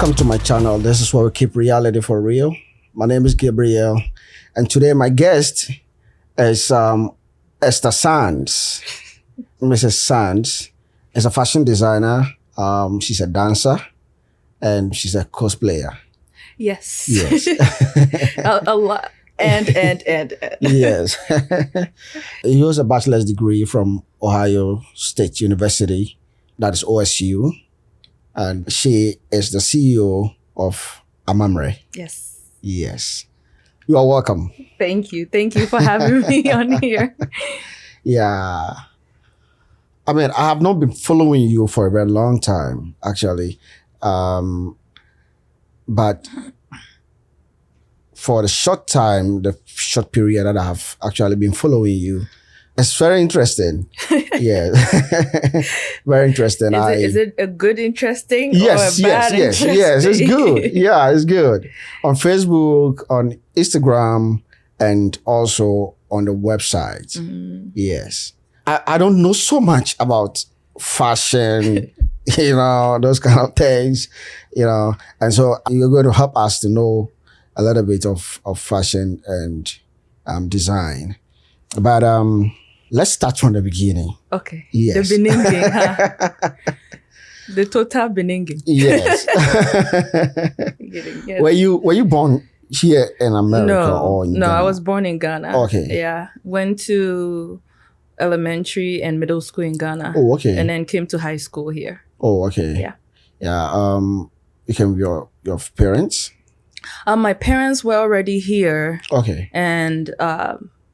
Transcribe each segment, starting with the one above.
Welcome to my channel. This is where we keep reality for real. My name is Gabriel, and today my guest is Esther Sands. Mrs. Sands is a fashion designer. She's a dancer, and she's a cosplayer. Yes. Yes. a lot. And. Yes. He has a bachelor's degree from Ohio State University, that is OSU. And she is the CEO of Amamre. Yes. Yes. You are welcome. Thank you. Thank you for having me on here. Yeah. I mean, I have not been following you for a very long time, actually. But for the short period that I have actually been following you, it's very interesting. Yeah. Very interesting. Is it a good interesting yes, or a bad interesting? Yes, it's good. Yeah, it's good. On Facebook, on Instagram, and also on the website. Mm. Yes. I don't know so much about fashion, those kind of things, and so you're going to help us to know a little bit of fashion and design. But let's start from the beginning. Okay. Yes. The beninging, huh? The total beninging. Yes. Yes. Were you born here in America or in No, Ghana? I was born in Ghana. Okay. Yeah. Went to elementary and middle school in Ghana. Oh, okay. And then came to high school here. Oh, okay. Yeah. Yeah. You came with your parents? My parents were already here. Okay. And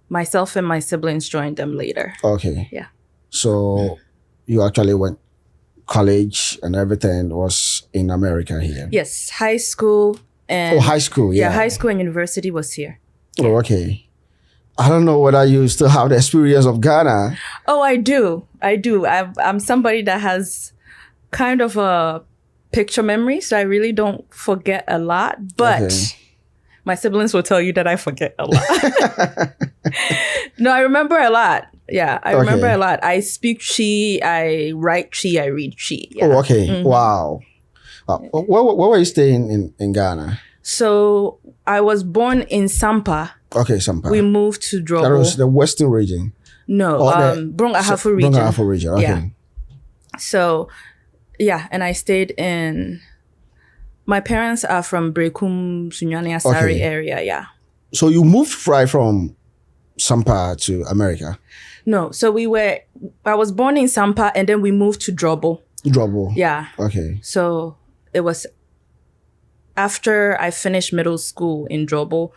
myself and my siblings joined them later. Okay. Yeah. So you actually went college and everything was in America here? Yes, high school and... Oh, high school, yeah. Yeah, high school and university was here. Oh, okay. I don't know whether you still have the experience of Ghana. Oh, I do. I'm somebody that has kind of a picture memory, so I really don't forget a lot. But Okay. my siblings will tell you that I forget a lot. No, I remember a lot. Yeah, I remember a lot. I speak Chi, I write Chi, I read Chi. Yeah. Oh, okay. Wow. Where were you staying in Ghana? So I was born in Sampa. Okay, Sampa. We moved to Drobo. That was the western region. No, Brong Ahafo region. Brong Ahafo region. Okay. Yeah. So, yeah, and I stayed in... My parents are from Brekum, Sunyani, Asari area, yeah. So you moved right from Sampa to America? No, so I was born in Sampa and then we moved to Drobo. Drobo. Yeah. Okay. So it was after I finished middle school in Drobo,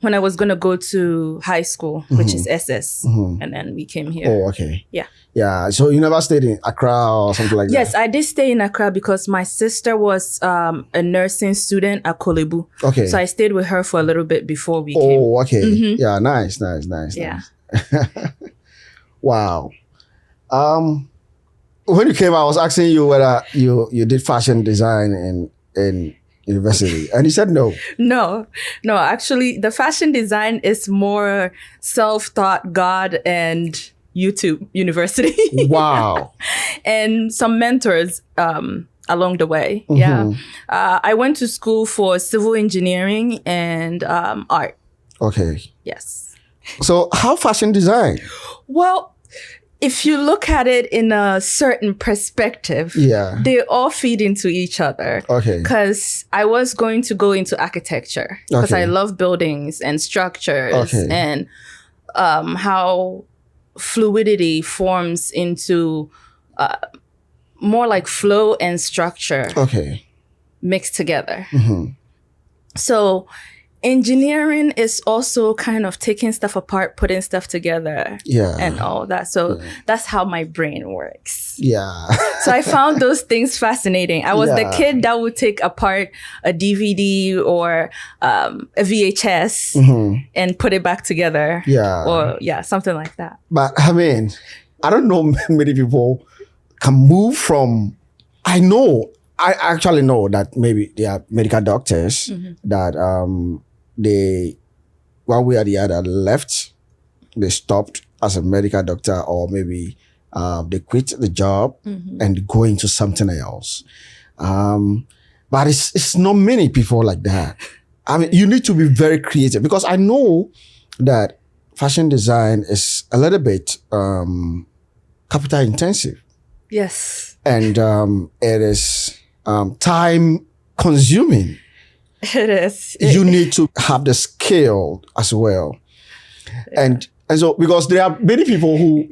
when I was going to go to high school, which is SS, and then we came here. Oh, okay. Yeah. Yeah. So you never stayed in Accra or something like that? Yes, I did stay in Accra because my sister was a nursing student at Kolebu. Okay. So I stayed with her for a little bit before we came. Oh, okay. Yeah, nice. Yeah. Nice. Wow. When you came, I was asking you whether you did fashion design in university, and you said no. No, actually, the fashion design is more self-taught, God and YouTube University. Wow. And some mentors along the way. Yeah. I went to school for civil engineering and art. Okay. Yes. So how fashion design? Well, if you look at it in a certain perspective, they all feed into each other. Okay. Because I was going to go into architecture because I love buildings and structures and how fluidity forms into more like flow and structure mixed together. So engineering is also kind of taking stuff apart, putting stuff together, and all that. So that's how my brain works. Yeah. So I found those things fascinating. I was the kid that would take apart a DVD or a VHS and put it back together. Yeah. Or something like that. But I mean, I don't know many people can move from, I actually know that maybe they are medical doctors that they, one way or the other, left, they stopped as a medical doctor, or maybe they quit the job and go into something else. But it's not many people like that. I mean, you need to be very creative, because I know that fashion design is a little bit capital intensive. Yes. And it is time consuming. It is. You need to have the skill as well. Yeah. And so, because there are many people who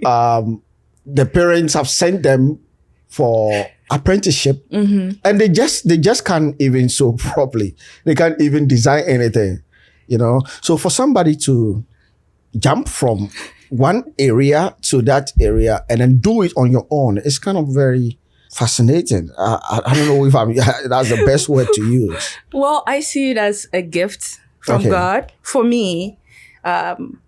the parents have sent them for apprenticeship, and they just can't even sew properly. They can't even design anything, you know. So for somebody to jump from one area to that area and then do it on your own, it's kind of very fascinating. I don't know if that's the best word to use. Well, I see it as a gift from God. For me,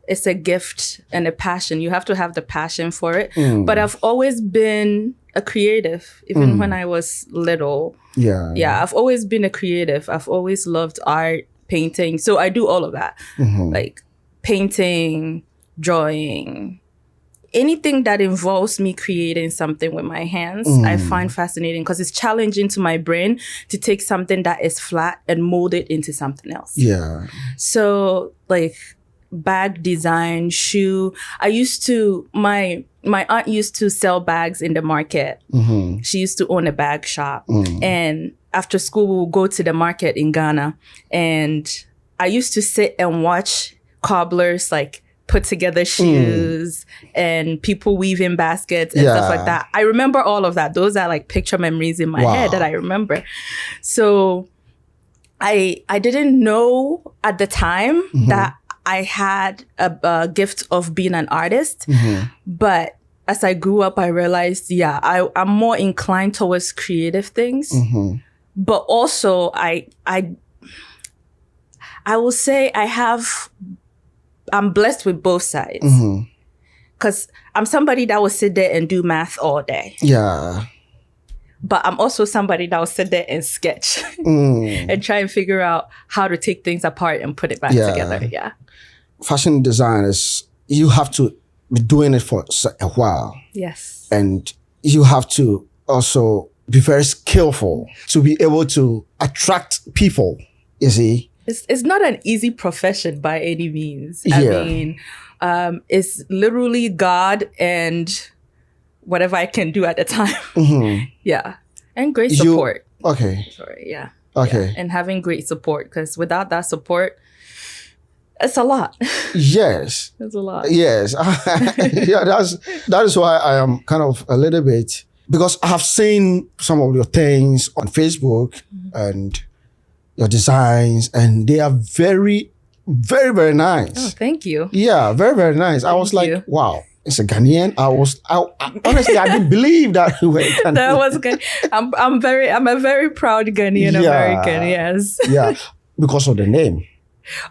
it's a gift and a passion. You have to have the passion for it. But I've always been a creative, even when I was little. Yeah, I've always been a creative. I've always loved art, painting. So I do all of that. Like painting, drawing, anything that involves me creating something with my hands, I find fascinating, because it's challenging to my brain to take something that is flat and mold it into something else. Yeah. So like bag design, shoe. My aunt used to sell bags in the market. She used to own a bag shop. And after school, we would go to the market in Ghana. And I used to sit and watch cobblers like put together shoes and people weaving baskets and stuff like that. I remember all of that. Those are like picture memories in my head that I remember. So I didn't know at the time that I had a gift of being an artist. But as I grew up, I realized, I'm more inclined towards creative things. But also I will say I'm blessed with both sides, because I'm somebody that will sit there and do math all day. Yeah. But I'm also somebody that will sit there and sketch and try and figure out how to take things apart and put it back together. Yeah. Fashion design is, you have to be doing it for a while. Yes. And you have to also be very skillful to be able to attract people, you see. It's not an easy profession by any means. I mean, it's literally God and whatever I can do at the time. Yeah. And great support. Sorry, yeah. Okay. Yeah. And having great support, because without that support, it's a lot. Yes. It's a lot. Yes. That is why I am kind of a little bit, because I have seen some of your things on Facebook and your designs, and they are very, very, very nice. Oh, thank you. Yeah, very, very nice. I was like, wow, it's a Ghanaian. Honestly, I didn't believe that we were Ghanaian. That was good. I'm a very proud Ghanaian American. Yes. Yeah, because of the name.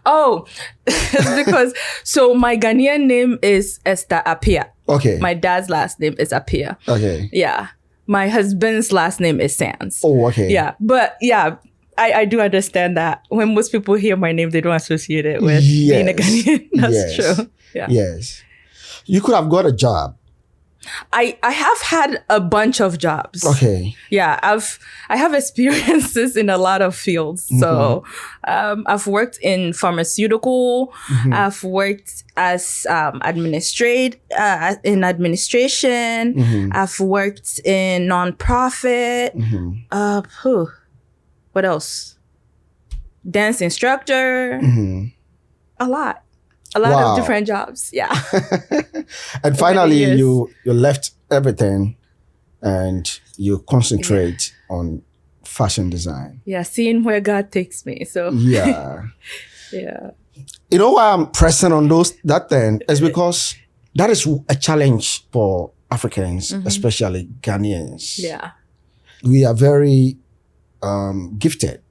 Oh, it's because, so my Ghanaian name is Esther Apia. Okay. My dad's last name is Apia. Okay. Yeah. My husband's last name is Sands. Oh, okay. Yeah. But yeah, I do understand that when most people hear my name, they don't associate it with being a Ghanaian. That's true. Yeah. Yes. You could have got a job. I have had a bunch of jobs. Okay. Yeah, I have experiences in a lot of fields. So I've worked in pharmaceutical. I've worked as in administration. I've worked in nonprofit. What else? Dance instructor. A lot of different jobs. Yeah. And finally, you left everything and you concentrate on fashion design. Yeah, seeing where God takes me. So yeah. Yeah. You know why I'm pressing on that thing is because that is a challenge for Africans, especially Ghanaians. Yeah. We are very gifted,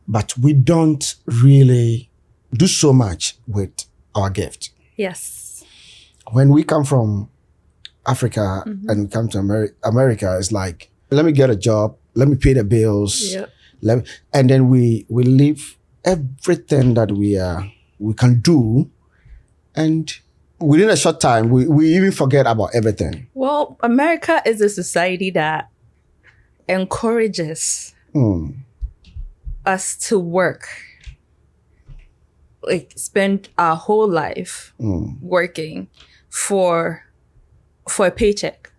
but we don't really do so much with our gift. Yes. When we come from Africa and we come to America, it's like, let me get a job, let me pay the bills, and then we leave everything that we can do, and within a short time, we even forget about everything. Well, America is a society that encourages us to work, like spend our whole life working for a paycheck.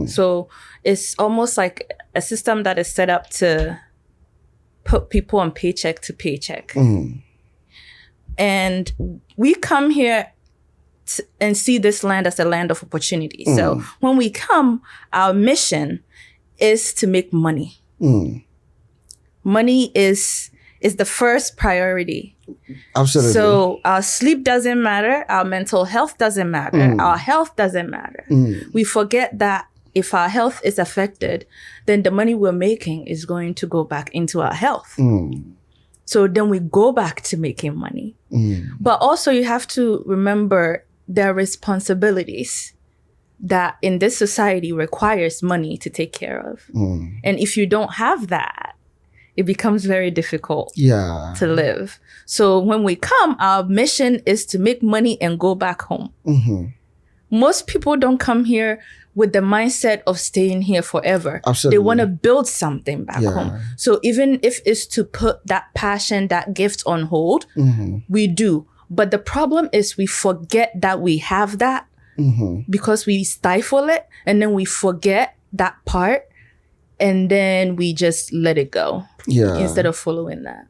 So it's almost like a system that is set up to put people on paycheck to paycheck. And we come here and see this land as a land of opportunity. So when we come, our mission is to make money. Money is the first priority. Absolutely. So our sleep doesn't matter. Our mental health doesn't matter. Our health doesn't matter. We forget that if our health is affected, then the money we're making is going to go back into our health. So then we go back to making money. But also you have to remember there are responsibilities that in this society requires money to take care of. And if you don't have that, it becomes very difficult to live. So when we come, our mission is to make money and go back home. Most people don't come here with the mindset of staying here forever. Absolutely. They want to build something back home. So even if it's to put that passion, that gift on hold, we do. But the problem is we forget that we have that because we stifle it, and then we forget that part, and then we just let it go instead of following that.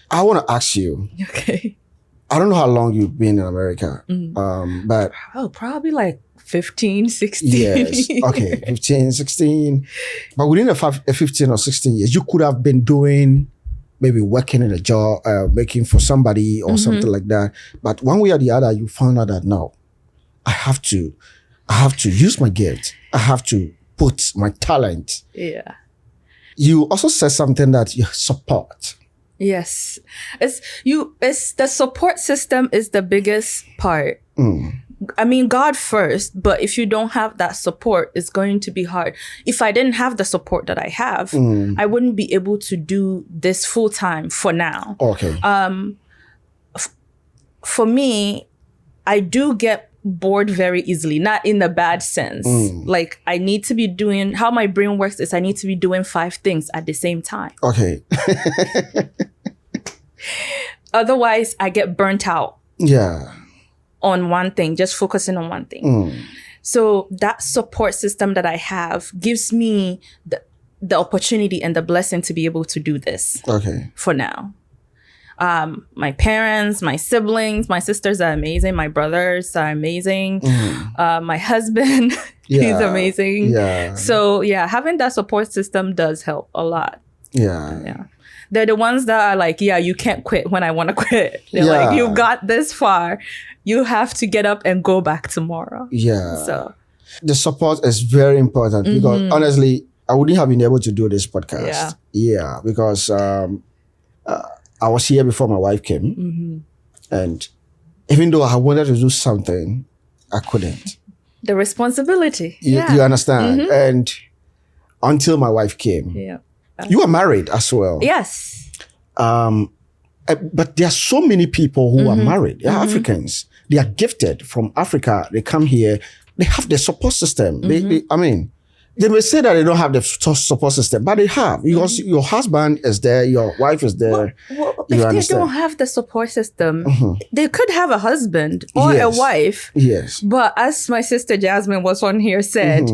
I want to ask you. Okay. I don't know how long you've been in America, but... probably like 15, 16 Yes. Okay. 15, 16. But within a 15 or 16 years, you could have been doing, maybe working in a job, working for somebody or something like that. But one way or the other, you found out that no, I have to use my gift. I have to put my talent. Yeah. You also said something that you support. Yes. It's the support system is the biggest part. I mean, God first, but if you don't have that support, it's going to be hard. If I didn't have the support that I have, I wouldn't be able to do this full time for now. Okay. For me, I do get bored very easily, not in a bad sense. Like I need to be doing, how my brain works is I need to be doing 5 things at the same time. Okay. Otherwise, I get burnt out. Yeah. On one thing, just focusing on one thing. So that support system that I have gives me the opportunity and the blessing to be able to do this. Okay. For now. My parents, my siblings, my sisters are amazing. My brothers are amazing. My husband, he's amazing. Yeah. So yeah, having that support system does help a lot. Yeah. They're the ones that are like, yeah, you can't quit when I want to quit. They're like, you got this far. You have to get up and go back tomorrow. Yeah. So the support is very important because honestly, I wouldn't have been able to do this podcast. Yeah. Because I was here before my wife came. And even though I wanted to do something, I couldn't. The responsibility. You understand? And until my wife came. Yeah. You are married as well. Yes. But there are so many people who are married. They're Africans. They are gifted from Africa. They come here. They have the support system. They may say that they don't have the support system, but they have. Because your husband is there, your wife is there. Well, if they don't have the support system, they could have a husband or a wife. Yes. But as my sister Jasmine was on here said,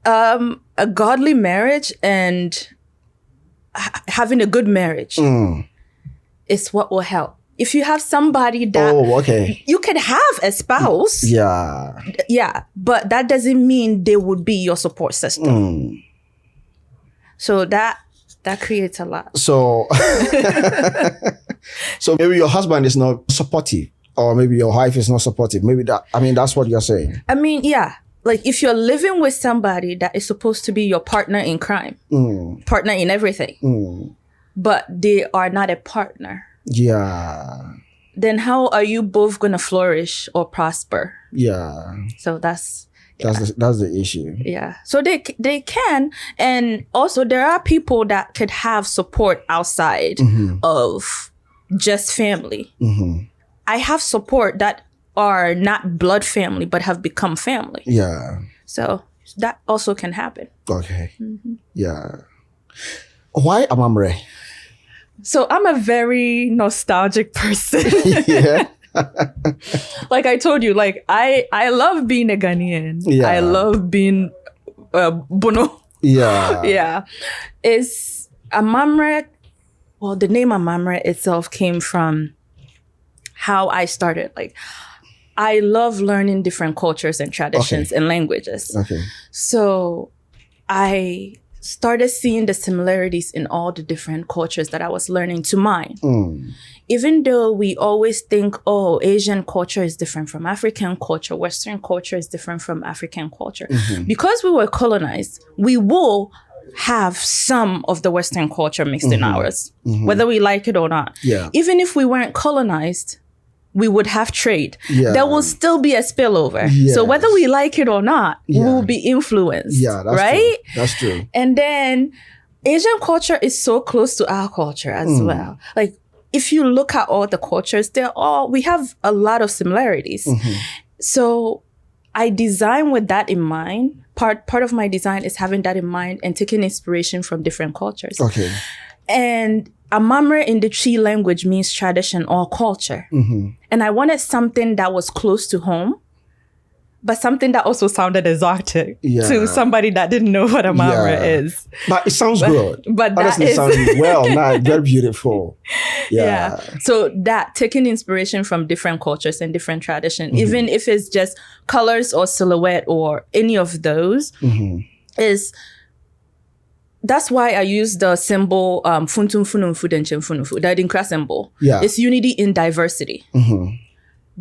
a godly marriage and having a good marriage is what will help. If you have somebody that you can have a spouse. Yeah. But that doesn't mean they would be your support system. So that creates a lot. So, so maybe your husband is not supportive, or maybe your wife is not supportive. Maybe that's what you're saying. Yeah. Like if you're living with somebody that is supposed to be your partner in crime, partner in everything, but they are not a partner. Yeah. Then how are you both going to flourish or prosper? Yeah. So that's the issue. Yeah. So they can. And also there are people that could have support outside of just family. I have support that are not blood family, but have become family. Yeah. So that also can happen. Okay. Yeah. Why Amamre? So I'm a very nostalgic person. Yeah. Like I told you, like I love being a Ghanaian. Yeah. I love being Bono. Yeah. Yeah. It's Amamre. Well, the name Amamre itself came from how I started. Like, I love learning different cultures and traditions and languages. Okay. So I started seeing the similarities in all the different cultures that I was learning to mine. Even though we always think, oh, Asian culture is different from African culture, Western culture is different from African culture. Because we were colonized, we will have some of the Western culture mixed in ours, whether we like it or not. Yeah. Even if we weren't colonized, we would have trade. Yeah. There will still be a spillover. Yes. So whether we like it or not, we will be influenced. Yeah, that's right? true. That's true. And then Asian culture is so close to our culture as well. Like, if you look at all the cultures, we have a lot of similarities. So I design with that in mind. Part of my design is having that in mind and taking inspiration from different cultures. Okay. And Amamre in the Chi language means tradition or culture. And I wanted something that was close to home, but something that also sounded exotic to somebody that didn't know what Amamre is. But it sounds good. But honestly, it sounds nice, very beautiful. Yeah. So that taking inspiration from different cultures and different traditions, even if it's just colors or silhouette or any of those, that's why I use the symbol Funtum Funum Fudenchem Funufu, the Adinkra symbol. Yeah. It's unity in diversity.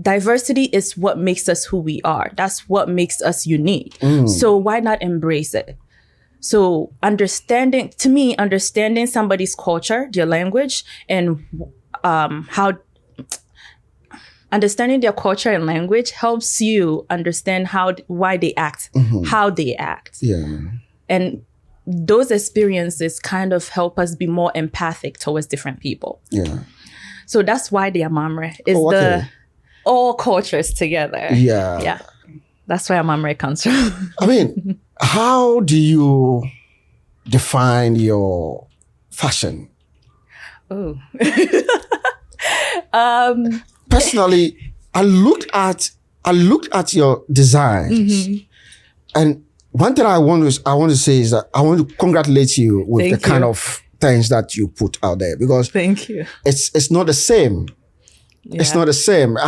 Diversity is what makes us who we are. That's what makes us unique. So why not embrace it? So understanding somebody's culture, their language, and how understanding their culture and language helps you understand why they act, how they act. Yeah. And those experiences kind of help us be more empathic towards different people. Yeah. So that's why the Amamre is the all cultures together. Yeah. Yeah. That's where Amamre comes from. I mean, how do you define your fashion? Oh. Personally, I looked at your designs, and one thing I want to say is that I want to congratulate you with kind of things that you put out there, because thank you. It's not the same. Yeah. It's not the same.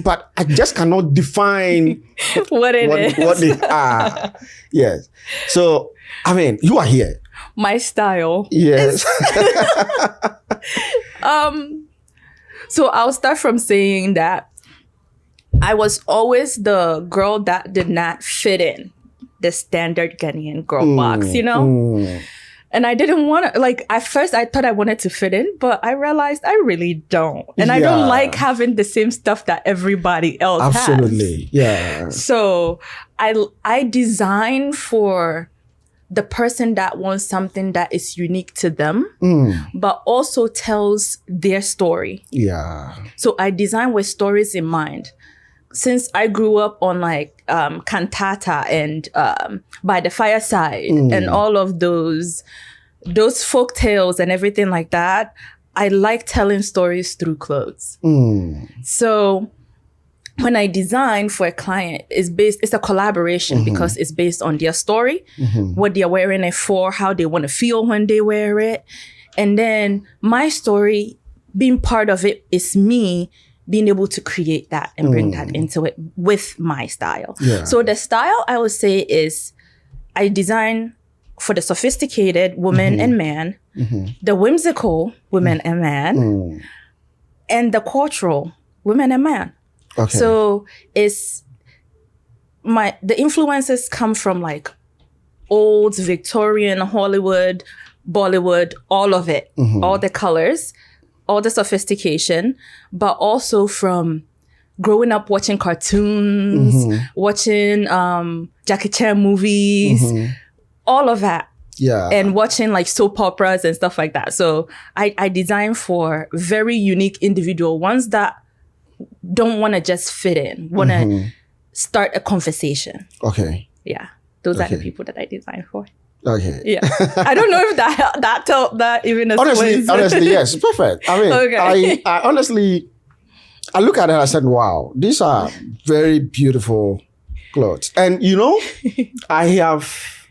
But I just cannot define what they are. Yes. So I mean, you are here. My style. Yes. So I'll start from saying that I was always the girl that did not fit in the standard Ghanaian girl box, you know? And I didn't want to, like, at first I thought I wanted to fit in, but I realized I really don't. And I don't like having the same stuff that everybody else has. Absolutely. Yeah. So I design for the person that wants something that is unique to them, but also tells their story. Yeah. So I design with stories in mind. Since I grew up on like cantata and by the fireside and all of those folk tales and everything like that, I like telling stories through clothes. So when I design for a client, it's a collaboration because it's based on their story, what they're wearing it for, how they want to feel when they wear it. And then my story, being part of it, is me being able to create that and bring that into it with my style. Yeah. So the style, I would say, is I design for the sophisticated woman and man, the whimsical women and man, and the cultural women and man. Okay. So the influences come from like old Victorian, Hollywood, Bollywood, all of it, all the colors, all the sophistication, but also from growing up watching cartoons, watching Jackie Chan movies, all of that. Yeah. And watching like soap operas and stuff like that. So I design for very unique individual ones that don't want to just fit in, want to start a conversation. Okay. Yeah. Those are the people that I design for. Okay. Yeah. I don't know if that even explains. Honestly, yes, perfect. I mean, Okay. I honestly, I look at it and I said, wow, these are very beautiful clothes. And I've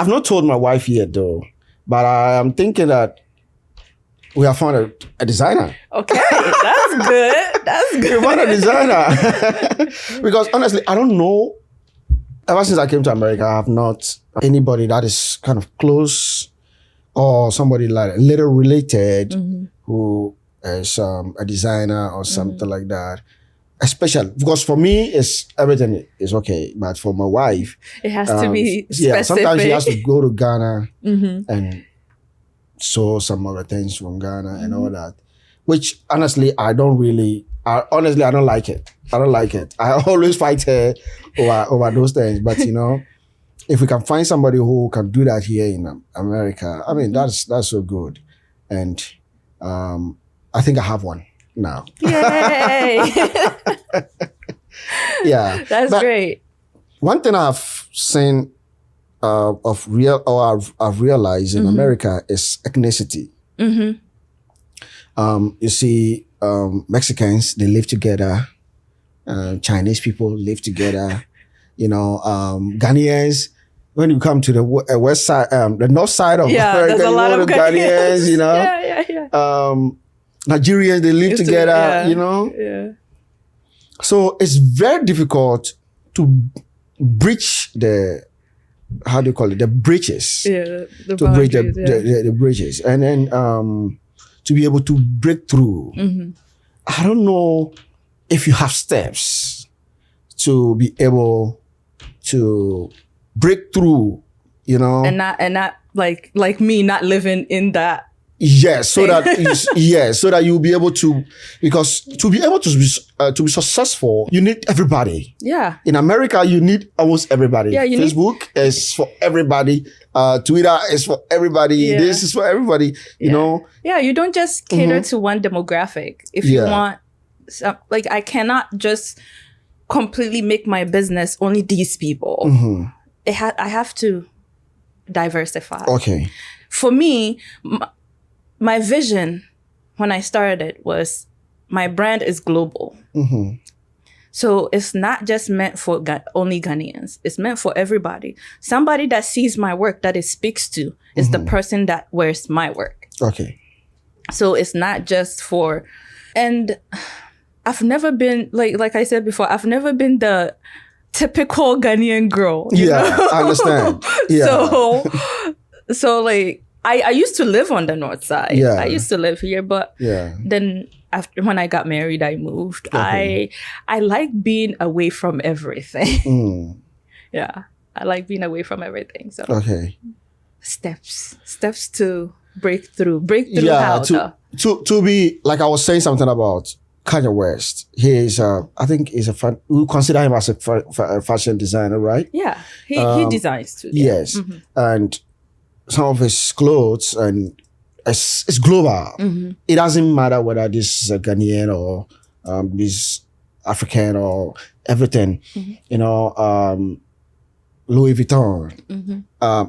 not told my wife yet though, but I am thinking that we have found a designer. Okay, that's good. That's good. We found a designer. Because honestly, I don't know. Ever since I came to America, I have not anybody that is kind of close or somebody like a little related who is a designer or something like that. Especially because for me, everything is okay, but for my wife, it has to be specific. Yeah, sometimes she has to go to Ghana and sew some other things from Ghana and all that. Which honestly, I don't like it. I don't like it. I always fight her over those things. But if we can find somebody who can do that here in America, I mean that's so good. And I think I have one now. Yay! Yeah, that's great. One thing I've seen I've realized in America is ethnicity. You see, Mexicans, they live together. Chinese people live together. Ghanaians, when you come to the west side, the north side of America, there's a lot of Ghanaians, Nigerians, they live together, Yeah. So it's very difficult to breach the, how do you call it, the bridges. Yeah, to break the bridges. And then to be able to break through. I don't know if you have steps to be able to break through, and not like me not living in that. Yes, so that you'll be able to, because to be able to be successful, you need everybody. Yeah. In America, you need almost everybody. Yeah, Facebook is for everybody. Twitter is for everybody. Yeah. This is for everybody. You know. Yeah, you don't just cater to one demographic. If you want, I cannot just completely make my business only these people. I have to diversify. Okay. For me, my vision when I started was my brand is global. So it's not just meant for only Ghanaians. It's meant for everybody. Somebody that sees my work, that it speaks to, is the person that wears my work. Okay. So it's not just for... And I've never been, like I said before, I've never been the typical Ghanaian girl. You know? I understand. Yeah. So I used to live on the north side. Yeah. I used to live here, but then when I got married, I moved. Okay. I like being away from everything. Yeah, I like being away from everything. So steps to break through. How? To be, like I was saying something about Kanye West. He is, I think, we consider him as a fashion designer, right? Yeah, he designs too. Yes, and some of his clothes, and it's global. It doesn't matter whether this is a Ghanaian or this African or everything. Louis Vuitton.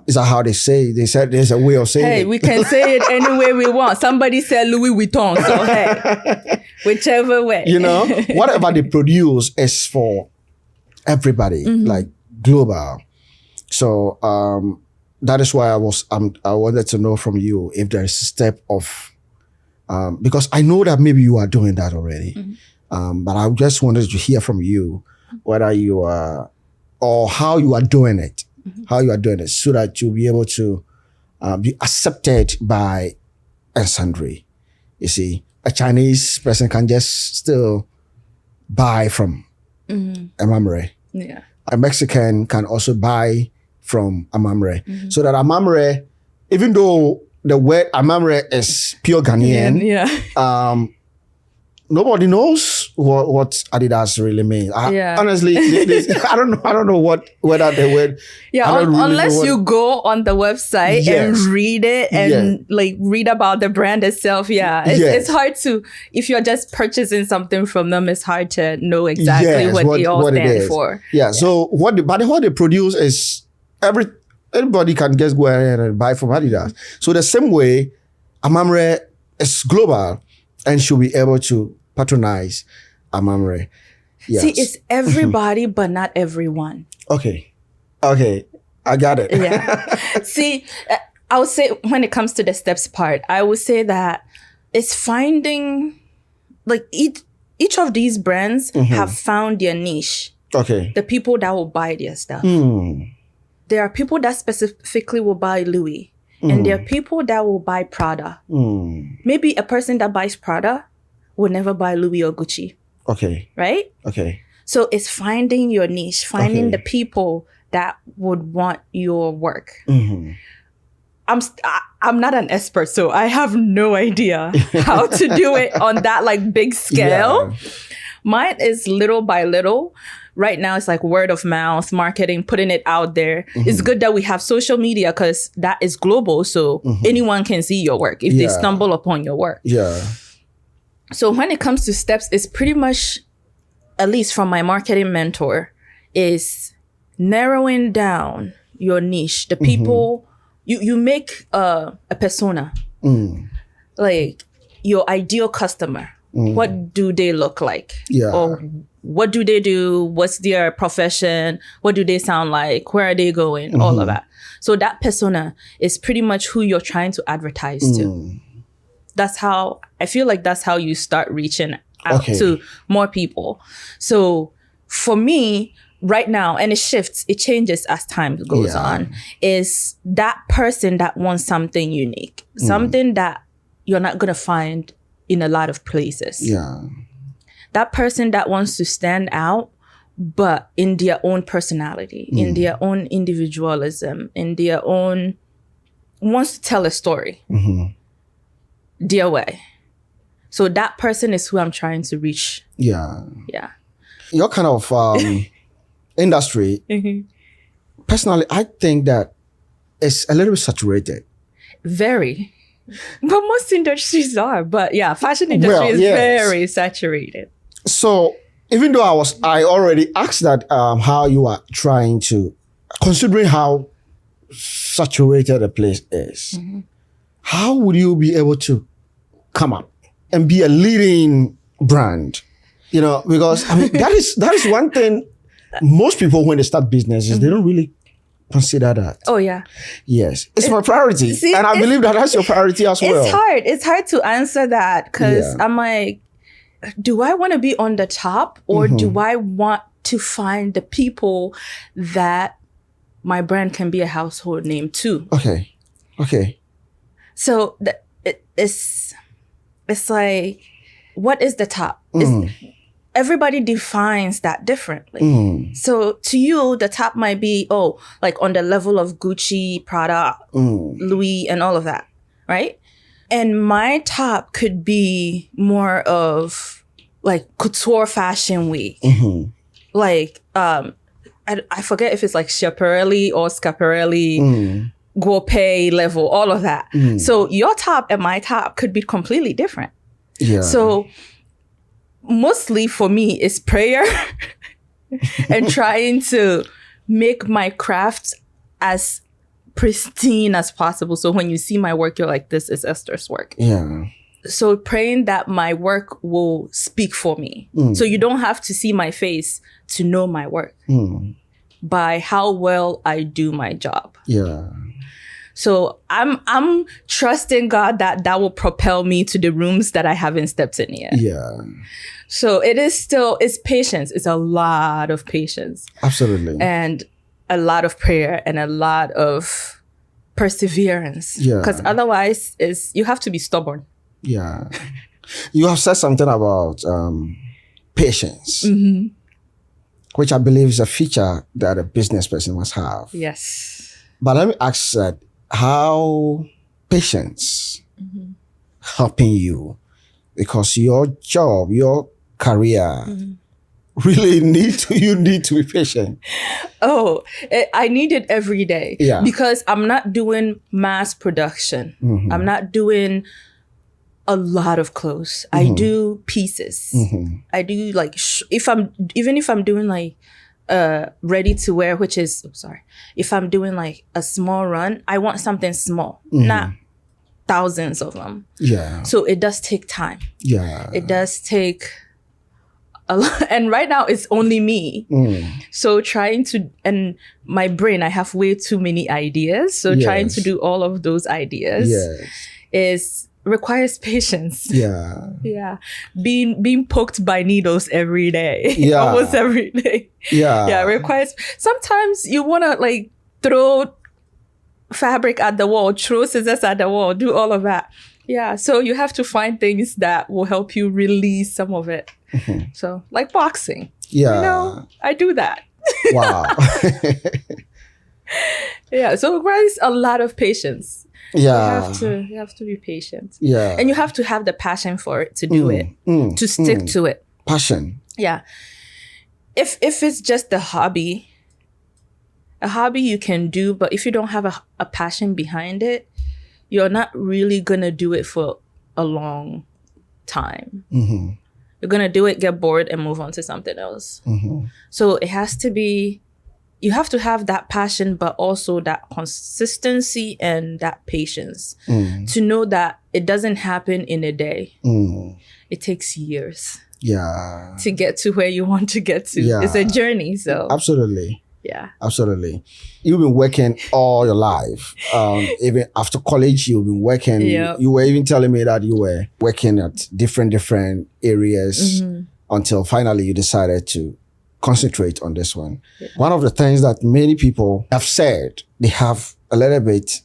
Is that how they say? They said there's a way of saying it. Hey, we can say it any way we want. Somebody said Louis Vuitton, so hey, whichever way. Whatever they produce is for everybody, like global. So that is why I wanted to know from you if there is a step of, because I know that maybe you are doing that already, but I just wanted to hear from you whether you are, or how you are doing it, so that you'll be able to be accepted by a sundry. You see, a Chinese person can just still buy from Amamre. Yeah. A Mexican can also buy from Amamre. So that Amamre, even though the word Amamre is pure Ghanaian, nobody knows what Adidas really means. Honestly, I don't know whether the word. Yeah, unless you go on the website and read it and read about the brand itself. Yeah, it's hard to, if you're just purchasing something from them, it's hard to know exactly what they all stand for. Yeah. So what they produce is Anybody can just go ahead and buy from Adidas. So the same way, Amamre is global and should be able to patronize Amamre. Yes. See, it's everybody, but not everyone. Okay. I got it. Yeah. See, I would say when it comes to the steps part, I would say that it's finding, like each of these brands have found their niche. Okay. The people that will buy their stuff. There are people that specifically will buy Louis. And there are people that will buy Prada. Maybe a person that buys Prada will never buy Louis or Gucci. Okay. Right? Okay. So it's finding your niche, finding the people that would want your work. I'm not an expert, so I have no idea how to do it on that like big scale. Yeah. Mine is little by little. Right now, it's like word of mouth, marketing, putting it out there. It's good that we have social media because that is global. So anyone can see your work if they stumble upon your work. Yeah. So when it comes to steps, it's pretty much, at least from my marketing mentor, is narrowing down your niche. The people, you make a persona, like your ideal customer. What do they look like? Yeah. Or what do they do? What's their profession? What do they sound like? Where are they going? All of that. So that persona is pretty much who you're trying to advertise to. That's how, I feel like that's how you start reaching out to more people. So for me, right now, and it shifts, it changes as time goes on, is that person that wants something unique, something that you're not going to find in a lot of places. Yeah. That person that wants to stand out, but in their own personality, in their own individualism, in their own, wants to tell a story their way. So that person is who I'm trying to reach. Yeah. Yeah. Your kind of industry, personally, I think that it's a little bit saturated. Very. But most industries are. But yeah, fashion industry is very saturated. So even though I already asked that how you are trying to, considering how saturated a place is, how would you be able to come up and be a leading brand? You know, because I mean that is one thing most people when they start businesses, they don't really consider that. Oh yeah. Yes. It's my priority. See, and I believe that that's your priority as well. It's hard. It's hard to answer that because I'm like, do I want to be on the top or do I want to find the people that my brand can be a household name too? Okay. So it's like, what is the top? Everybody defines that differently. So to you, the top might be, like on the level of Gucci, Prada, Louis, and all of that, right? And my top could be more of like couture fashion week. Like, I forget if it's like Schiaparelli or Schiaparelli, Guopé level, all of that. So your top and my top could be completely different. Yeah. So mostly for me, it's prayer and trying to make my craft as pristine as possible. So when you see my work, you're like, this is Esther's work. Yeah. So praying that my work will speak for me. So you don't have to see my face to know my work by how well I do my job. Yeah. So I'm trusting God that will propel me to the rooms that I haven't stepped in yet. Yeah. So it's patience. It's a lot of patience. Absolutely. And a lot of prayer and a lot of perseverance. Yeah. Because otherwise you have to be stubborn. Yeah. You have said something about patience, which I believe is a feature that a business person must have. Yes. But let me ask that, how patience helping you? Because your job, your career, really you need to be patient. Oh, I need it every day. Yeah. Because I'm not doing mass production. I'm not doing a lot of clothes. I do pieces. I do like, if I'm doing like ready to wear, which is, if I'm doing like a small run, I want something small, not thousands of them. Yeah. So it does take time. Yeah. It does take a lot. And right now it's only me. So and my brain, I have way too many ideas. So trying to do all of those ideas requires patience. Yeah. Yeah. Being poked by needles every day. Yeah. Almost every day. Yeah. Yeah. Requires. Sometimes you want to like throw fabric at the wall, throw scissors at the wall, do all of that. Yeah. So you have to find things that will help you release some of it. So like boxing. Yeah. You know, I do that. Wow. Yeah. So it requires a lot of patience. Yeah. You have to be patient. Yeah. And you have to have the passion for it to do it, to stick to it. Passion. Yeah. If it's just a hobby you can do, but if you don't have a passion behind it, you're not really going to do it for a long time. You're going to do it, get bored, and move on to something else. So it has to be, you have to have that passion, but also that consistency and that patience to know that it doesn't happen in a day. It takes years. Yeah. To get to where you want to get to. Yeah. It's a journey. So absolutely. Yeah. Absolutely. You've been working all your life. Even after college, you've been working. Yep. You were even telling me that you were working at different areas until finally you decided to concentrate on this one. Yeah. One of the things that many people have said, they have a little bit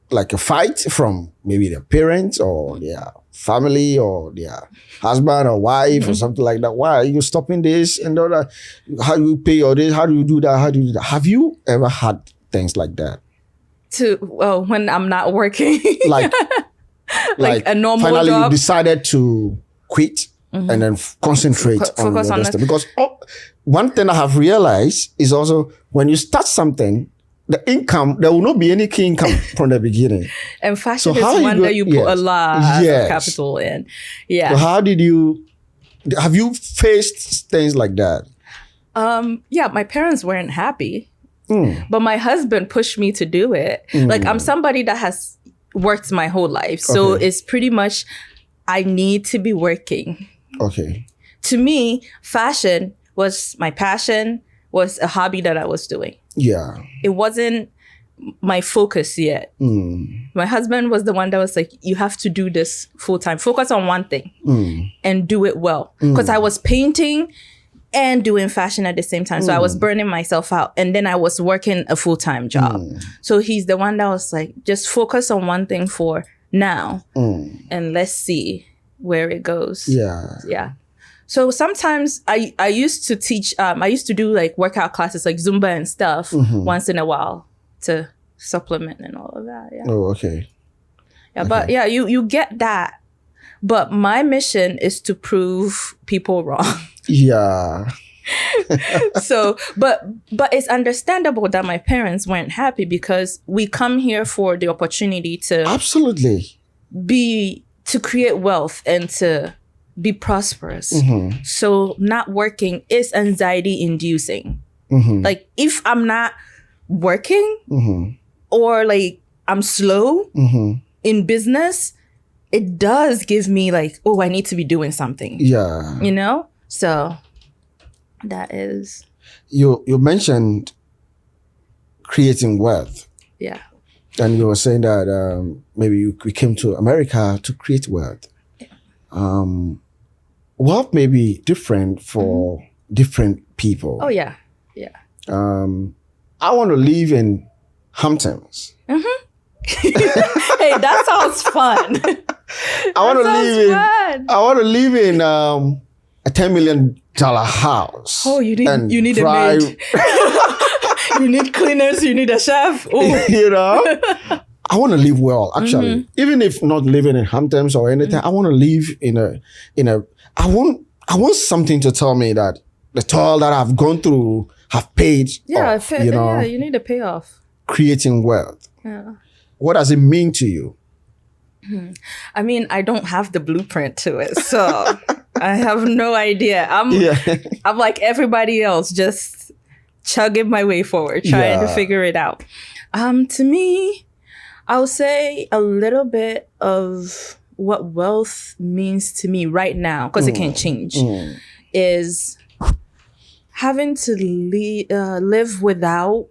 like a fight from maybe their parents or their family or their husband or wife or something like that. Why are you stopping this and all that? How do you pay all this? How do you do that? How do you do that? Have you ever had things like that? When I'm not working, like a normal finally job. You decided to quit and then concentrate on the rest. Because one thing I have realized is also when you start something, the income, there will not be any key income from the beginning. And fashion is one that you put a lot of capital in. Yeah. So have you faced things like that? Yeah, my parents weren't happy, but my husband pushed me to do it. Like I'm somebody that has worked my whole life. So it's pretty much, I need to be working. Okay. To me, fashion was my passion, was a hobby that I was doing. Yeah. It wasn't my focus yet. My husband was the one that was like, you have to do this full time. Focus on one thing and do it well. Because I was painting and doing fashion at the same time. So I was burning myself out. And then I was working a full-time job. So he's the one that was like, just focus on one thing for now. And let's see where it goes. Yeah. Yeah. So sometimes I used to teach, I used to do like workout classes like Zumba and stuff once in a while to supplement and all of that. Yeah. Oh, okay. Yeah, okay. But yeah, you get that. But my mission is to prove people wrong. Yeah. So, but it's understandable that my parents weren't happy because we come here for the opportunity to absolutely to create wealth and to be prosperous. So not working is anxiety inducing. Like if I'm not working or like I'm slow in business, it does give me like, oh, I need to be doing something. Yeah. You know? So that is. You mentioned creating wealth. Yeah. And you were saying that maybe we came to America to create wealth. Wealth may be different for different people. Oh, yeah. Yeah. I want to live in Hamptons. Hey, that sounds fun. I want to live in a $10 million house. Oh, you need a maid. You need cleaners. You need a chef. You know, I want to live well. Actually, even if not living in Hamptons or anything, I want to live in a. I want something to tell me that the toil that I've gone through have paid off. You know, yeah, you need a payoff. Creating wealth. Yeah. What does it mean to you? I mean, I don't have the blueprint to it, so I have no idea. I'm like everybody else, just chugging my way forward, trying to figure it out. To me, I would say a little bit of what wealth means to me right now, because it can change, is having to live without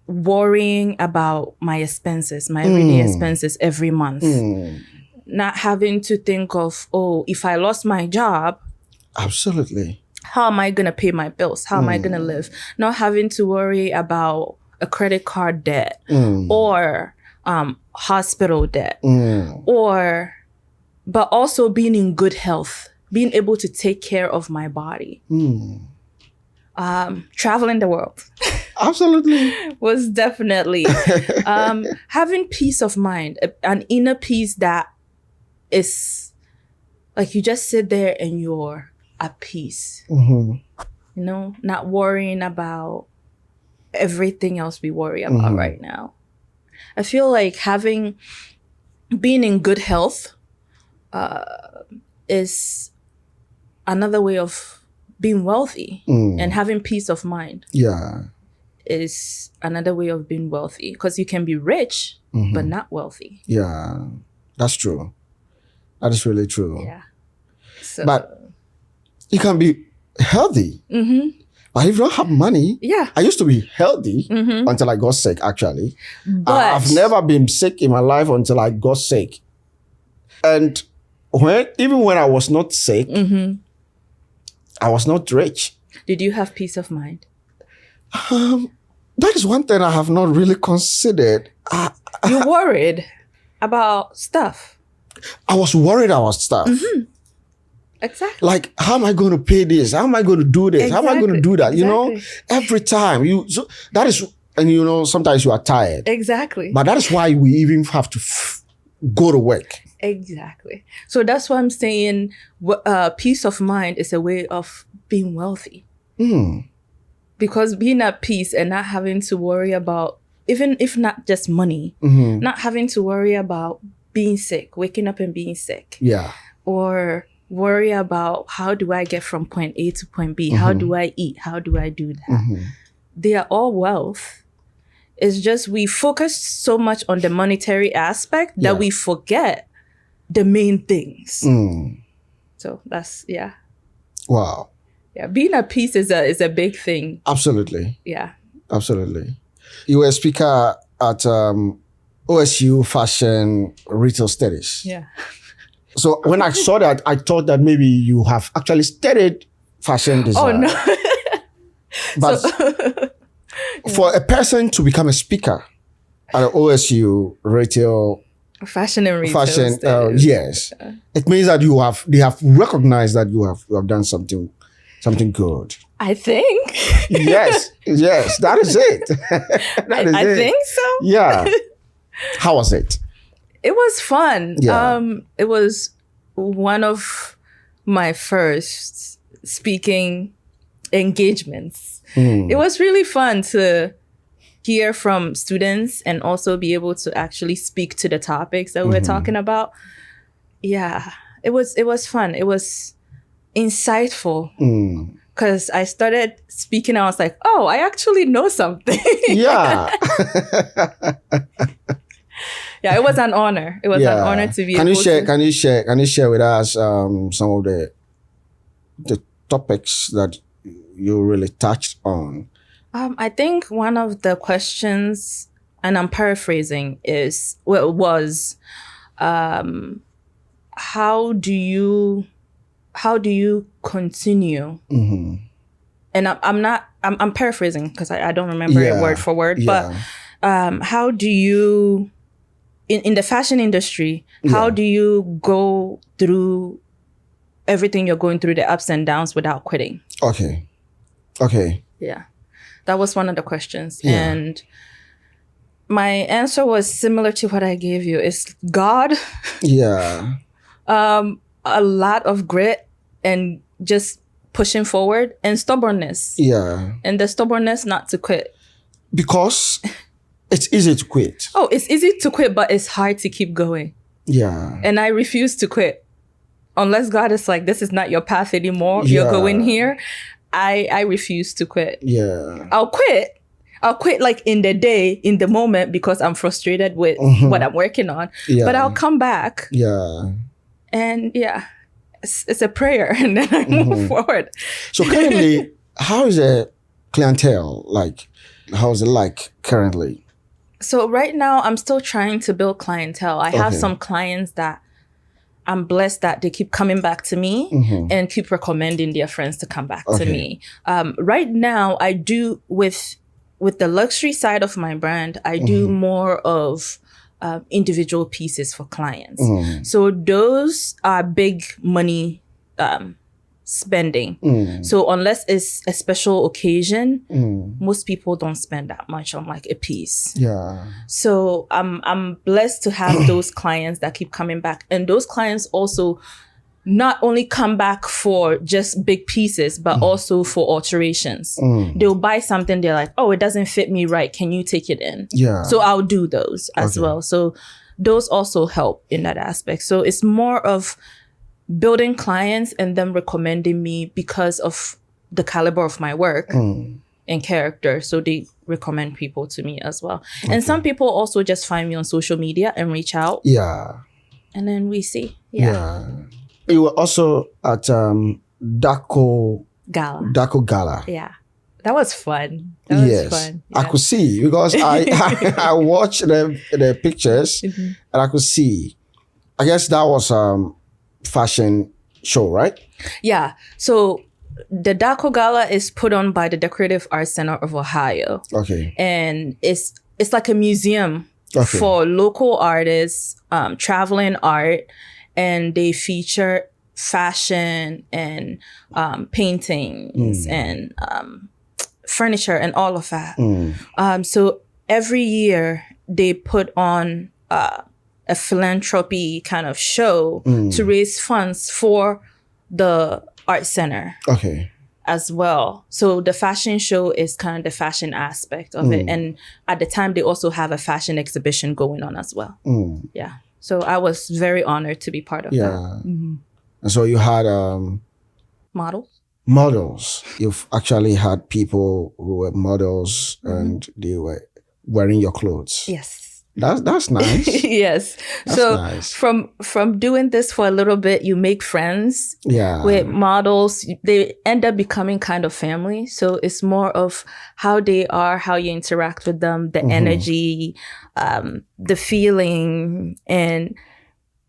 worrying about my expenses, my everyday expenses every month. Not having to think of, if I lost my job. Absolutely. How am I going to pay my bills? How am I going to live? Not having to worry about a credit card debt or hospital debt but also being in good health, being able to take care of my body. Traveling the world. Absolutely. Was definitely having peace of mind, an inner peace that is like you just sit there and you're at peace. Not worrying about everything else we worry about right now. I feel like being in good health is another way of being wealthy, and having peace of mind. Is another way of being wealthy, because you can be rich but not wealthy. Yeah, that's true. That is really true. Yeah. So, but you can be healthy. But if you don't have money, I used to be healthy until I got sick, actually. But I've never been sick in my life until I got sick. And even when I was not sick, I was not rich. Did you have peace of mind? That is one thing I have not really considered. You worried about stuff. I was worried about stuff. Exactly. Like, how am I going to pay this? How am I going to do this? How am I going to do that? You know, every time that is, and sometimes you are tired. Exactly. But that is why we even have to go to work. Exactly. So that's why I'm saying peace of mind is a way of being wealthy. Because being at peace and not having to worry about, even if not just money, not having to worry about being sick, waking up and being sick. Yeah. Or worry about how do I get from point A to point B? How do I eat? How do I do that? They are all wealth. It's just we focus so much on the monetary aspect that we forget the main things. So that's, Wow. Yeah, being at peace is a big thing. Absolutely. Yeah. Absolutely. You were a speaker at OSU Fashion Retail Studies. Yeah. So when I saw that, I thought that maybe you have actually studied fashion design. Oh, no. But for a person to become a speaker at OSU Retail Fashion and Retail yes. It means that they have recognized that you have done something good. I think. Yes, that is it. I think so. Yeah. How was it? It was fun. Yeah. It was one of my first speaking engagements. It was really fun to hear from students and also be able to actually speak to the topics that we're talking about. Yeah, it was fun. It was insightful. Because I started speaking, I was like, oh, I actually know something. Yeah. Yeah, it was an honor. It was an honor to be able to... Can you share with us some of the topics that you really touched on? I think one of the questions, and I'm paraphrasing, was how do you continue? And I'm paraphrasing because I don't remember it word for word, but how do you, in the fashion industry, how do you go through everything you're going through, the ups and downs, without quitting? Okay. Yeah. That was one of the questions. Yeah. And my answer was similar to what I gave you. It's God. Yeah. A lot of grit and just pushing forward, and stubbornness. Yeah. And the stubbornness not to quit. Because it's easy to quit. Oh, it's easy to quit, but it's hard to keep going. Yeah. And I refuse to quit. unless God is like, this is not your path anymore, you're going here, I refuse to quit. Yeah. I'll quit like in the day, in the moment, because I'm frustrated with what I'm working on. Yeah. But I'll come back. Yeah. And it's a prayer, and then I move forward. So currently, how is the clientele like? How is it like currently? So right now, I'm still trying to build clientele. I have some clients that I'm blessed that they keep coming back to me and keep recommending their friends to come back to me. Right now, I do with the luxury side of my brand, I do more of individual pieces for clients. So those are big money spending. So unless it's a special occasion, most people don't spend that much on like a piece. Yeah. So I'm blessed to have those clients that keep coming back. And those clients also not only come back for just big pieces, but also for alterations. They'll buy something, they're like, oh, it doesn't fit me right. Can you take it in? Yeah. So I'll do those as well. So those also help in that aspect. So it's more of building clients and them recommending me because of the caliber of my work and character. So they recommend people to me as well. And some people also just find me on social media and reach out. Yeah. And then we see. Yeah. You were also at Daco Gala. Yeah. That was fun. That was fun. Yeah. I could see because I watched the pictures and I could see. I guess that was fashion show, right? Yeah. So the Daco Gala is put on by the Decorative Arts Center of Ohio. Okay. And it's like a museum for local artists, traveling art, and they feature fashion and paintings and furniture and all of that. So every year they put on a philanthropy kind of show to raise funds for the art center as well. So the fashion show is kind of the fashion aspect of it. And at the time, they also have a fashion exhibition going on as well. Yeah. So I was very honored to be part of that. And so you had models. You've actually had people who were models and they were wearing your clothes. Yes. That's nice. Yes. That's so nice. from doing this for a little bit, you make friends with models. They end up becoming kind of family. So it's more of how they are, how you interact with them, the energy, the feeling. And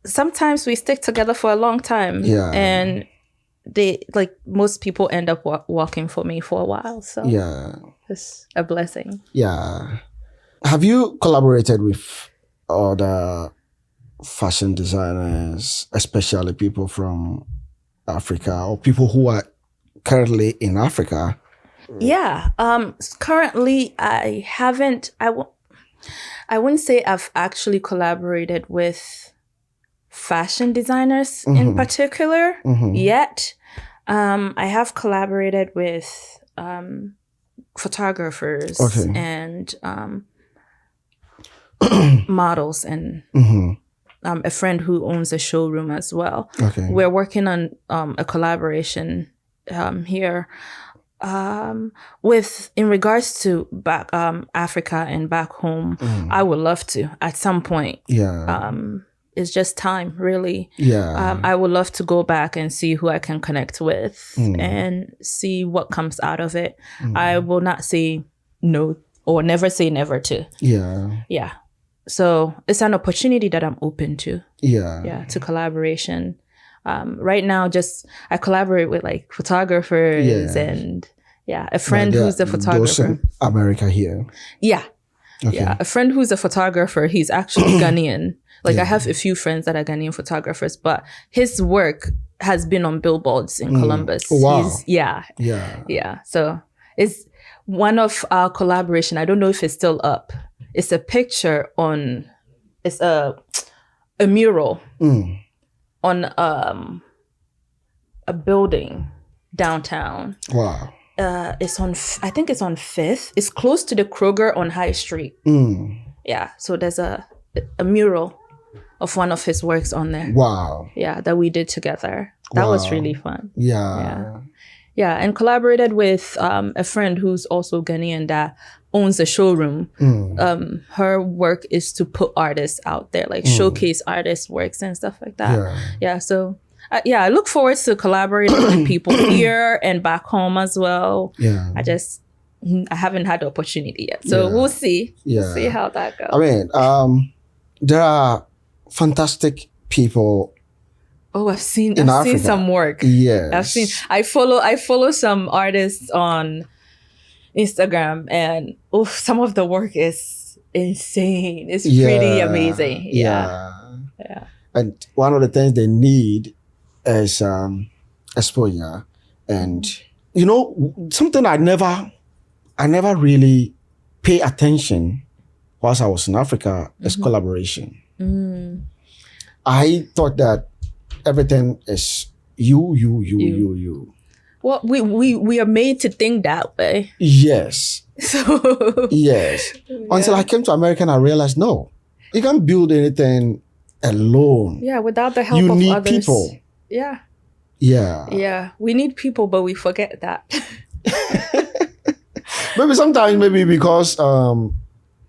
sometimes we stick together for a long time. Yeah. And they, like most people, end up walking for me for a while. So it's a blessing. Yeah. Have you collaborated with other fashion designers, especially people from Africa or people who are currently in Africa? Yeah. Currently, I haven't. I wouldn't say I've actually collaborated with fashion designers in particular yet. I have collaborated with photographers and models and a friend who owns a showroom as well. We're working on a collaboration here with in regards to back Africa and back home. I would love to at some point. It's just time, really. I would love to go back and see who I can connect with and see what comes out of it. I will not say no or never say never to. Yeah. So it's an opportunity that I'm open to. To collaboration. Right now, I collaborate with like photographers and a friend who's a photographer. Those in America here. Yeah, a friend who's a photographer. He's actually Ghanaian. Like I have a few friends that are Ghanaian photographers, but his work has been on billboards in Columbus. Wow. Yeah. So it's one of our collaboration. I don't know if it's still up. It's a picture on. It's a mural on a building downtown. Wow. It's on. I think it's on 5th. It's close to the Kroger on High Street. Yeah. So there's a mural of one of his works on there. Wow. Yeah, that we did together. That was really fun. Yeah. Yeah, and collaborated with a friend who's also Ghanaian that owns a showroom. Her work is to put artists out there, like showcase artists' works and stuff like that. Yeah, so I look forward to collaborating with people here and back home as well. Yeah. I haven't had the opportunity yet. So we'll see. Yeah. We'll see how that goes. I mean, there are fantastic people. Oh, I've seen some work. Yes. I follow some artists on Instagram, and some of the work is insane. It's pretty amazing. Yeah. And one of the things they need is exposure. And something I never really pay attention whilst I was in Africa is collaboration. I thought that everything is you. Well, we are made to think that way. Yes. So yes. Until I came to America and I realized, no, you can't build anything alone. Yeah, without the help of others. You need others. people. Yeah. Yeah. Yeah. We need people, but we forget that. Maybe because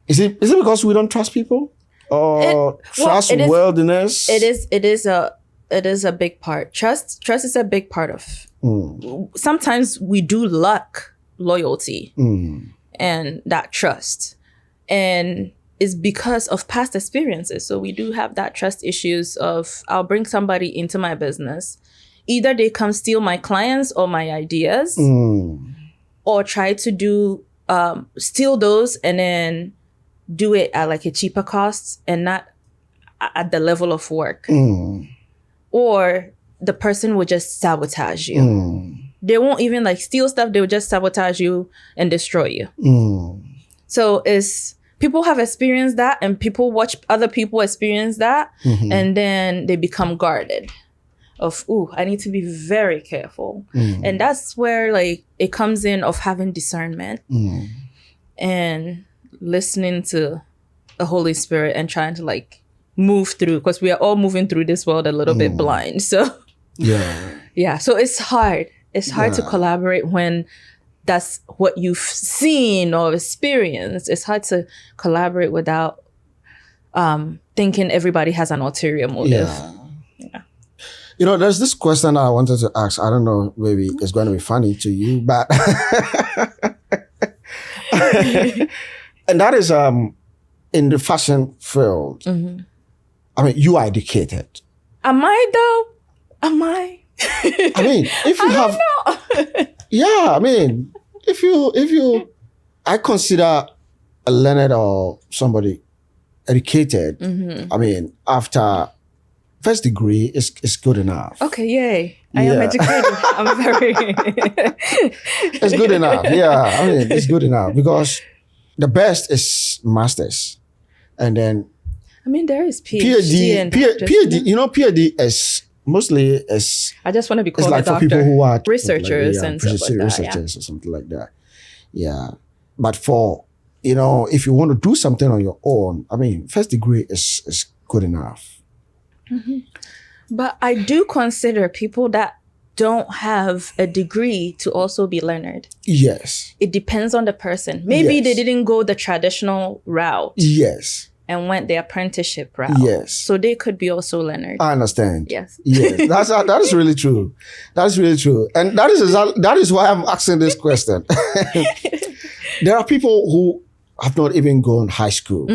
is it because we don't trust people? Or trustworthiness? It is a big part. Trust is a big part of. Sometimes we do lack loyalty and that trust, and it's because of past experiences. So we do have that trust issues of, I'll bring somebody into my business, either they come steal my clients or my ideas, or try to do steal those and then do it at like a cheaper cost and not at the level of work. Or the person will just sabotage you. They won't even like steal stuff. They will just sabotage you and destroy you. So people have experienced that, and people watch other people experience that, and then they become guarded of, I need to be very careful. And that's where like it comes in of having discernment and listening to the Holy Spirit and trying to like move through, because we are all moving through this world a little bit blind. So so it's hard. It's hard to collaborate when that's what you've seen or experienced. It's hard to collaborate without thinking everybody has an ulterior motive. There's this question I wanted to ask. I don't know, maybe it's going to be funny to you, but and that is in the fashion field. I mean, you are educated. Am I though? Am I? I mean, if you have, I mean, if you, I consider a learned or somebody educated. I mean, after first degree is good enough. Okay, yay! I am educated. I'm very. It's good enough. Yeah, I mean, it's good enough because the best is masters, and then. I mean, there is PhD. PhD. PhD is mostly I just want to be called like a doctor. For people who are researchers and stuff like that. Researchers or something like that. Yeah, but for if you want to do something on your own, I mean, first degree is good enough. But I do consider people that don't have a degree to also be learned. Yes. It depends on the person. Maybe they didn't go the traditional route. Yes. And went the apprenticeship route. Yes. So they could be also learned. I understand. Yes. Yes. That is really true. That's really true. And that is why I'm asking this question. There are people who have not even gone high school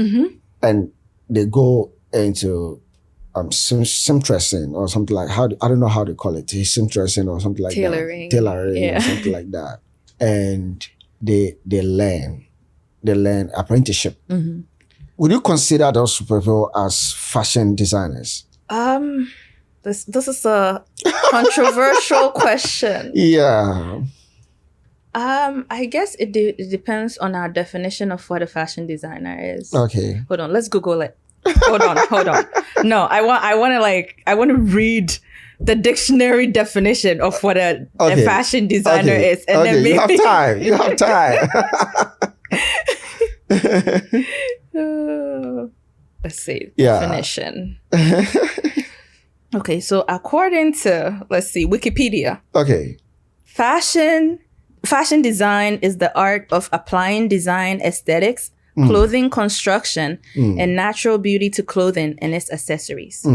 and they go into seamstressing or something like I don't know how they call it, seamstressing or something like tailoring or something like that, and they learn apprenticeship. Would you consider those people as fashion designers? This is a controversial question. Yeah. I guess it depends on our definition of what a fashion designer is. Okay. Hold on, let's Google it. Hold on. No, I want to read the dictionary definition of what a fashion designer is, and then maybe you have time. let's see, definition. Okay, so according to, let's see, Wikipedia. Okay. Fashion design is the art of applying design aesthetics, clothing construction, and natural beauty to clothing and its accessories.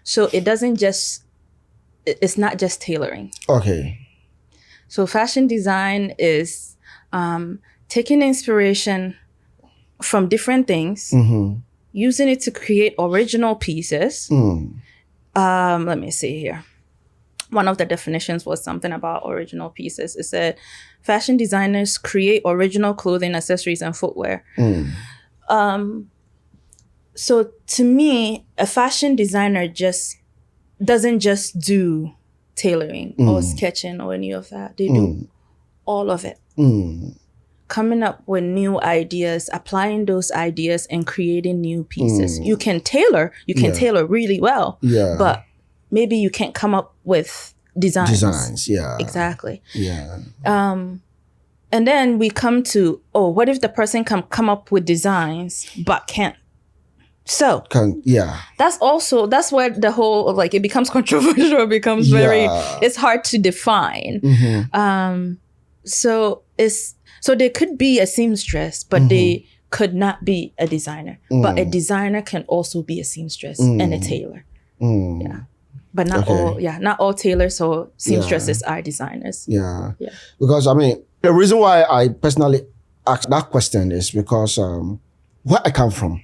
So it's not just tailoring. Okay. So fashion design is taking inspiration from different things, using it to create original pieces. Let me see here. One of the definitions was something about original pieces. It said, fashion designers create original clothing, accessories, and footwear. So to me, a fashion designer doesn't just do tailoring or sketching or any of that. They do all of it. Coming up with new ideas, applying those ideas, and creating new pieces. You can tailor really well, but maybe you can't come up with designs. Exactly. And then we come to, what if the person can come up with designs but can't? So that's where the whole, like, it becomes controversial. It becomes it's hard to define. So they could be a seamstress, but they could not be a designer. But a designer can also be a seamstress and a tailor. But not all tailors or seamstresses are designers. Because, I mean, the reason why I personally asked that question is because where I come from,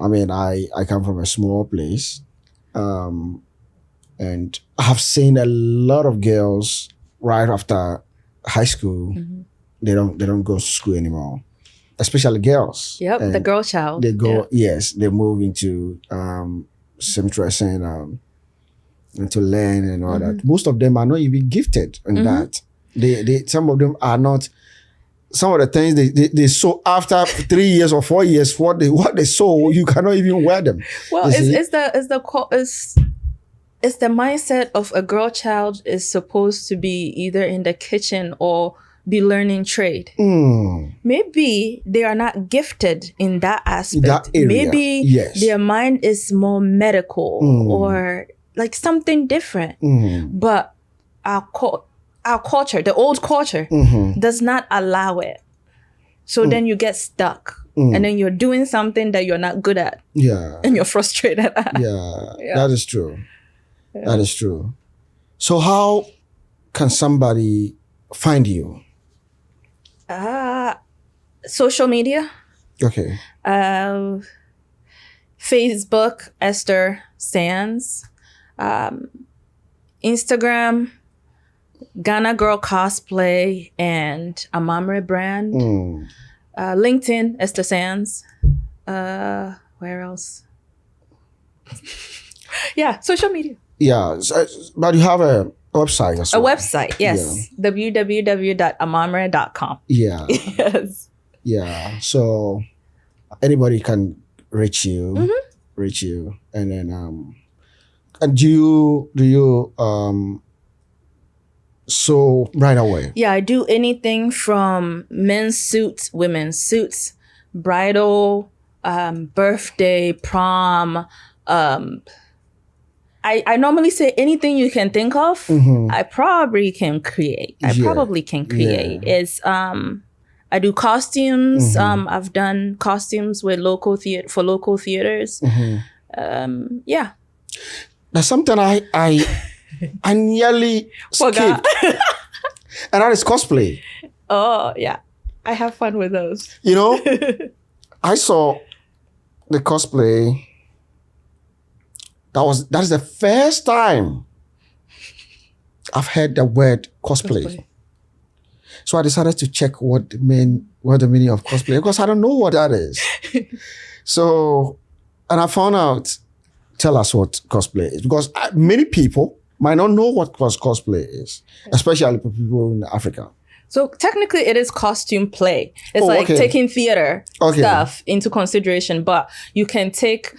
I mean, I come from a small place, and I have seen a lot of girls right after high school. They don't go to school anymore, especially girls. The girl child. They go, they move into seamstressing and to learn and all that. Most of them are not even gifted in that. They some of them are not. Some of the things they sew after 3 years or 4 years, what they sew, you cannot even wear them. Well, it's the mindset of a girl child is supposed to be either in the kitchen or be learning trade. Maybe they are not gifted in that aspect. That area, maybe their mind is more medical or like something different. But our culture, the old culture, does not allow it. So then you get stuck. And then you're doing something that you're not good at. And you're frustrated at. That is true. That is true. So how can somebody find you? Social media. Okay. Facebook, Esther Sands. Instagram, Ghana Girl Cosplay and Amamre brand. LinkedIn, Esther Sands. Where else? Social media. But you have a website as well. A website, yes. www.amamre.com. Yes. So anybody can reach you, and then and do you sew right away? I do anything from men's suits, women's suits, bridal, birthday, prom. I normally say anything you can think of, I probably can create. Is I do costumes. I've done costumes with local theaters. That's something I nearly skipped. And that is cosplay. Oh, yeah. I have fun with those. You know, I saw the cosplay. That is the first time I've heard the word cosplay. So I decided to check what the meaning of cosplay, because I don't know what that is. So, and I found out, tell us what cosplay is, because many people might not know what cosplay is, especially for people in Africa. So technically it is costume play. It's taking theater stuff into consideration, but you can take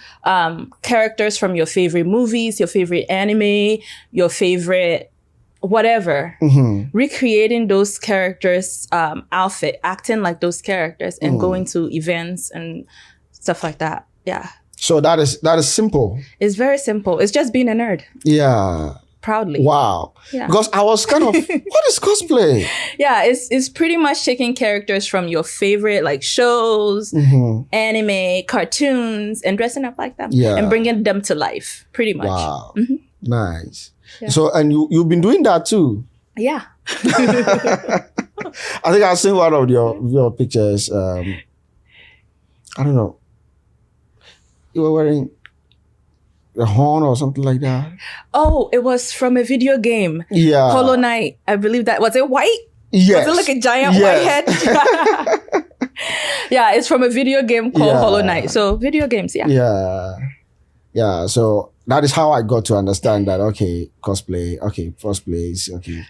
characters from your favorite movies, your favorite anime, your favorite whatever, recreating those characters' outfit, acting like those characters and going to events and stuff like that. Yeah. So that is simple. It's very simple. It's just being a nerd. Yeah. Proudly. Wow. Yeah. Because I was kind of, what is cosplay? Yeah, it's pretty much taking characters from your favorite like shows, anime, cartoons, and dressing up like them. Yeah. And bringing them to life, pretty much. Wow. Nice. Yeah. So, and you've been doing that too? Yeah. I think I've seen one of your pictures. I don't know. You were wearing a horn or something like that. Oh, it was from a video game. Yeah. Hollow Knight. I believe that. Was it white? Yes. Was it like a giant white head? Yeah, it's from a video game called Hollow Knight. So video games, yeah. Yeah. Yeah. So that is how I got to understand that, okay, cosplay, okay, cosplays, okay.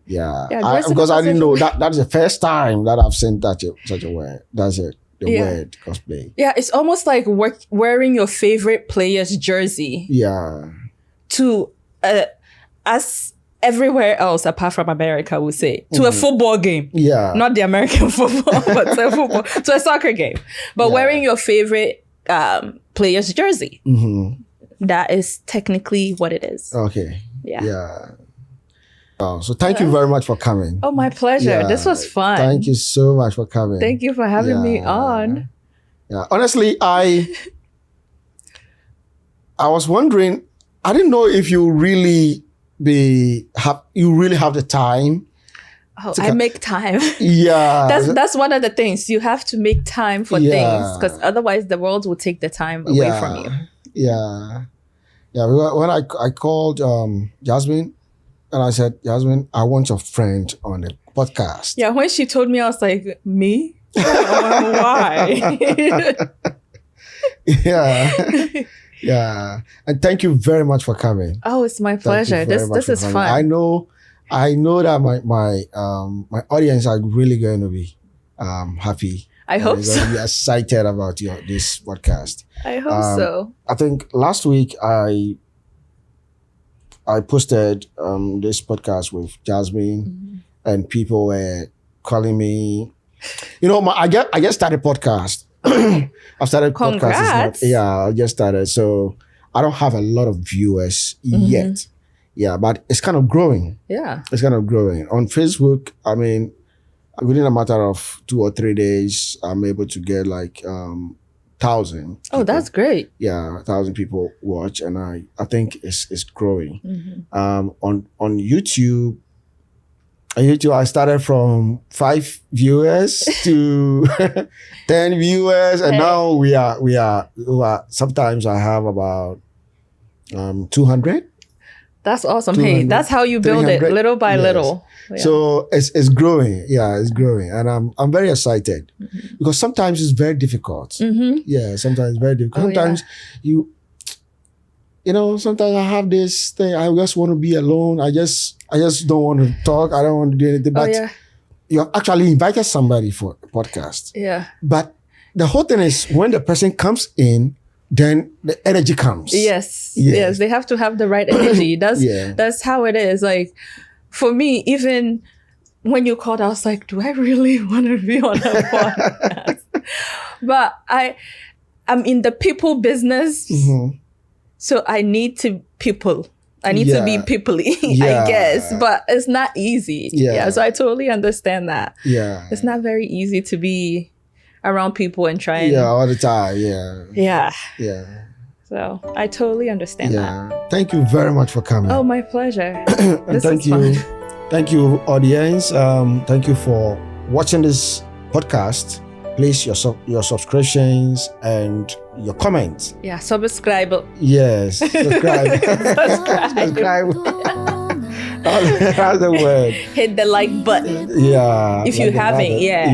Yeah. Because I didn't know that's the first time that I've seen such a word. That's it. The word cosplay. Yeah, it's almost like wearing your favorite player's jersey. Yeah. To as everywhere else apart from America would say, to a football game. Yeah. Not the American football, but to a football, to a soccer game. But wearing your favorite player's jersey. That is technically what it is. Okay. Yeah. Yeah. Oh, so thank you very much for coming. Oh, my pleasure. Yeah. This was fun. Thank you so much for coming. Thank you for having me on. Yeah. Honestly, I was wondering, I didn't know if you really have the time. Oh, I make time. Yeah. That's one of the things. You have to make time for things, because otherwise the world will take the time away from you. Yeah. Yeah. When I called Jasmine, and I said, Jasmine, I want your friend on the podcast. Yeah, when she told me, I was like, me? Why? Yeah. Yeah. And thank you very much for coming. Oh, it's my pleasure. This is fun. I know that my audience are really going to be happy. I hope so. They're going to be excited about this podcast. I hope so. I think last week I posted this podcast with Jasmine, and people were calling me. You know, I just started podcast. I've started Congrats. podcast. I just started. So I don't have a lot of viewers yet. Yeah, but it's kind of growing. Yeah. It's kind of growing. On Facebook, I mean, within a matter of 2 or 3 days, I'm able to get like 1,000. Oh, that's great. Yeah, 1,000 people watch, and I think it's growing. On YouTube, I started from 5 viewers to 10 viewers, and now we are sometimes I have about 200. That's awesome. Hey, that's how you build it, little by little. Yeah. So it's growing. Yeah, it's growing, and I'm very excited because sometimes it's very difficult. Yeah, sometimes it's very difficult. Sometimes sometimes I have this thing. I just want to be alone. I just don't want to talk. I don't want to do anything. But you have actually invited somebody for a podcast. Yeah. But the whole thing is when the person comes in, then the energy comes. Yes. They have to have the right energy. That's how it is. Like for me, even when you called, I was like, do I really want to be on a podcast? But I'm in the people business. So I need to people. I need to be people-y, I guess. But it's not easy. Yeah. So I totally understand that. Yeah. It's not very easy to be around people and try and... Yeah, all the time. Yeah. Yeah. Yeah. So I totally understand that. Thank you very much for coming. Oh, my pleasure. And thank you. Thank you, audience. Thank you for watching this podcast. Please, your subscriptions and your comments. Yeah, subscribe. Yes, subscribe. Subscribe. That's the word. Hit the like button. Yeah. If you haven't, Yeah.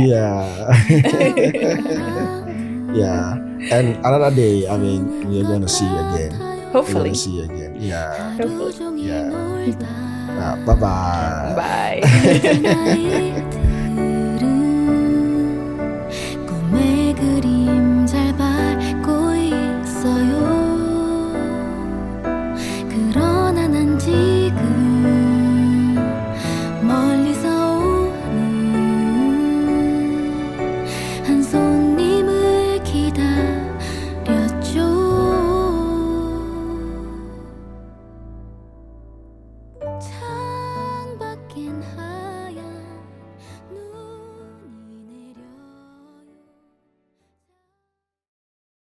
Yeah. And another day, I mean, we're going to see you again. Hopefully. We're going to see you again. Yeah. Hopefully. Yeah. Bye-bye. Bye.